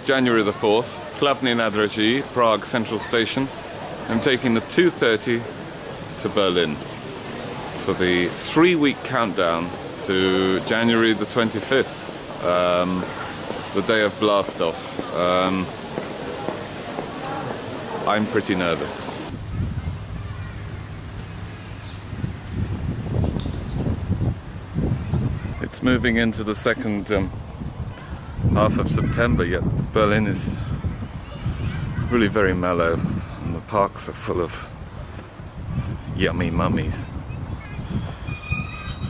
January the 4th, Hlavní nádraží, Prague Central Station. I'm taking the 2:30 to Berlin for the 3-week countdown to January the 25th, the day of blast-off. I'm pretty nervous. It's moving into the second half of September, yet Berlin is really very mellow and the parks are full of yummy mummies.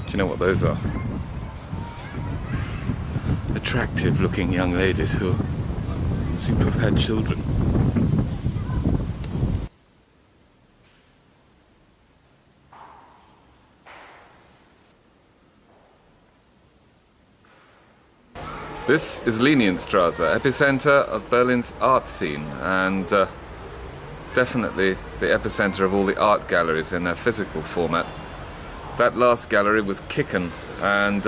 Do you know what those are? Attractive looking young ladies who seem to have had children. This is Linienstraße, epicenter of Berlin's art scene, and definitely the epicenter of all the art galleries in their physical format. That last gallery was Kicken, and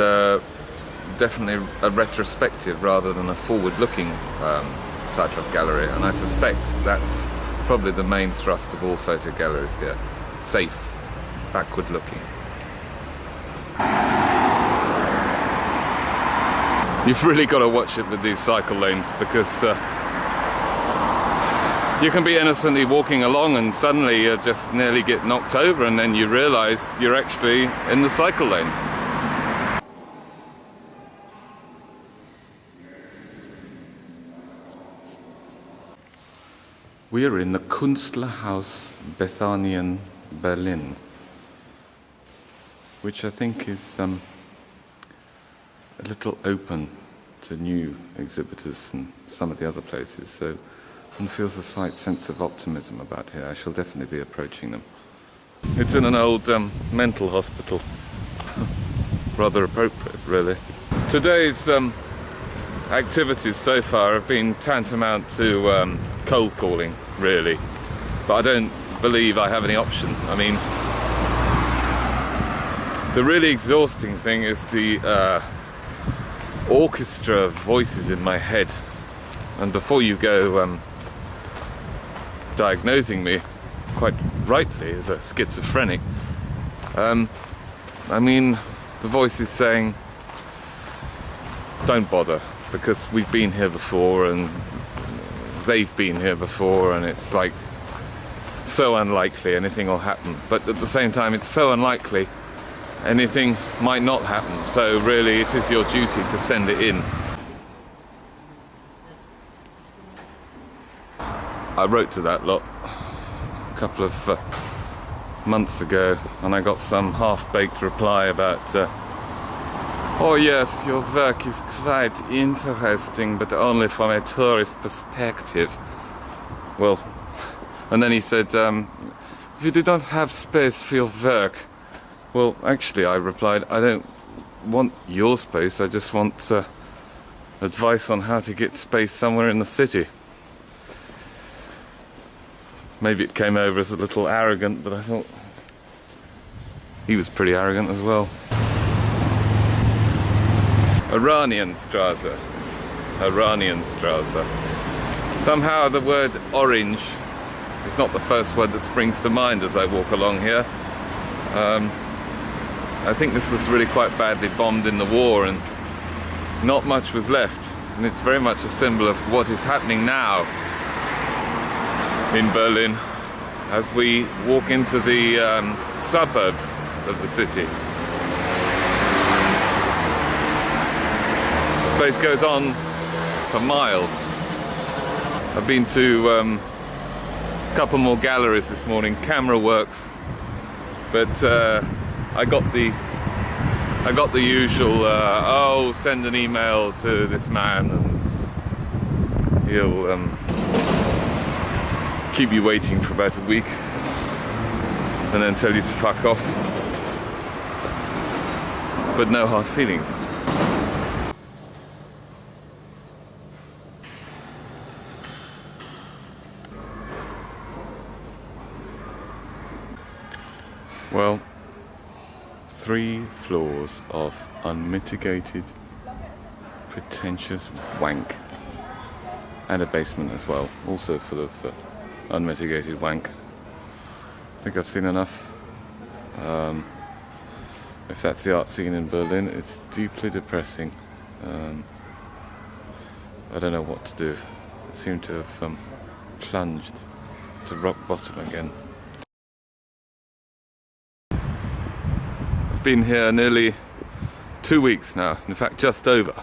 definitely a retrospective rather than a forward-looking type of gallery, and I suspect that's probably the main thrust of all photo galleries here. Safe, backward-looking. You've really got to watch it with these cycle lanes, because you can be innocently walking along and suddenly you just nearly get knocked over, and then you realise you're actually in the cycle lane. We are in the Künstlerhaus Bethanien, Berlin, which I think is a little open to new exhibitors and some of the other places, so one feels a slight sense of optimism about here. I shall definitely be approaching them. It's in an old mental hospital. Rather appropriate, really. Today's activities so far have been tantamount to cold calling, really, but I don't believe I have any option. I mean, the really exhausting thing is the orchestra of voices in my head, and before you go diagnosing me quite rightly as a schizophrenic, I mean, the voice is saying don't bother, because we've been here before and they've been here before, and it's like so unlikely anything will happen, but at the same time it's so unlikely anything might not happen, so really it is your duty to send it in. I wrote to that lot a couple of months ago, and I got some half-baked reply about oh yes, your work is quite interesting, but only from a tourist perspective. Well, and then he said, you do not have space for your work. Well, actually, I replied, I don't want your space, I just want advice on how to get space somewhere in the city. Maybe it came over as a little arrogant, but I thought he was pretty arrogant as well. Oranienstraße. Oranienstraße. Somehow the word orange is not the first word that springs to mind as I walk along here. I think this was really quite badly bombed in the war, and not much was left, and it's very much a symbol of what is happening now in Berlin as we walk into the suburbs of the city. The space goes on for miles. I've been to a couple more galleries this morning, Camera Works, but I got the usual, oh, send an email to this man and he'll keep you waiting for about a week and then tell you to fuck off. But no hard feelings. Well, 3 floors of unmitigated, pretentious wank. and a basement as well, also full of unmitigated wank. I think I've seen enough. If that's the art scene in Berlin, it's deeply depressing. I don't know what to do. I seem to have plunged to rock bottom again. I've been here nearly 2 weeks now, in fact just over,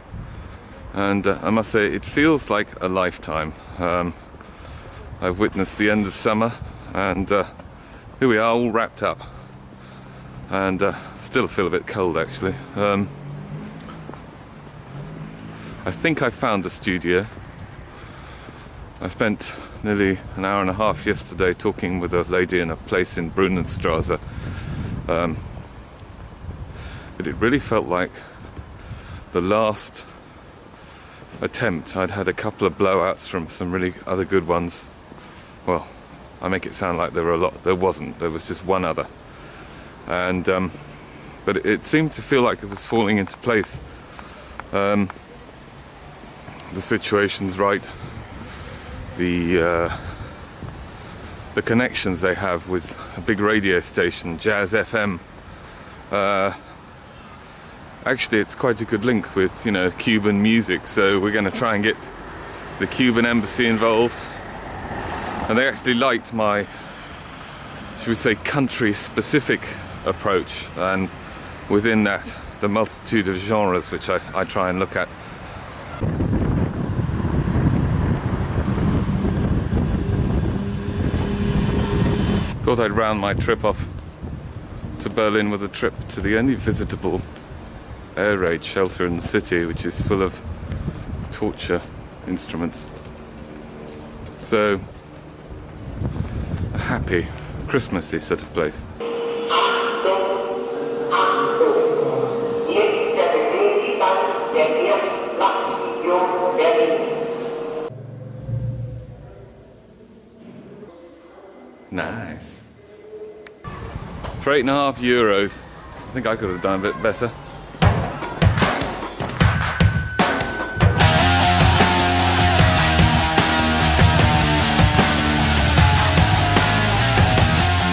and I must say it feels like a lifetime. I've witnessed the end of summer, and here we are all wrapped up, and still feel a bit cold actually. I think I found the studio. I spent nearly an hour and a half yesterday talking with a lady in a place in Brunnenstraße. But it really felt like the last attempt. I'd had a couple of blowouts from some really other good ones. Well, I make it sound like there were a lot. There wasn't. There was just one other. And but it seemed to feel like it was falling into place. The situation's right. The connections they have with a big radio station, Jazz FM. Actually, it's quite a good link with, Cuban music. So we're going to try and get the Cuban embassy involved. And they actually liked my, should we say, country-specific approach. And within that, the multitude of genres which I try and look at. Thought I'd round my trip off to Berlin with a trip to the only visitable air raid shelter in the city, which is full of torture instruments. So, a happy, Christmassy sort of place. Nice. For €8.50, I think I could have done a bit better.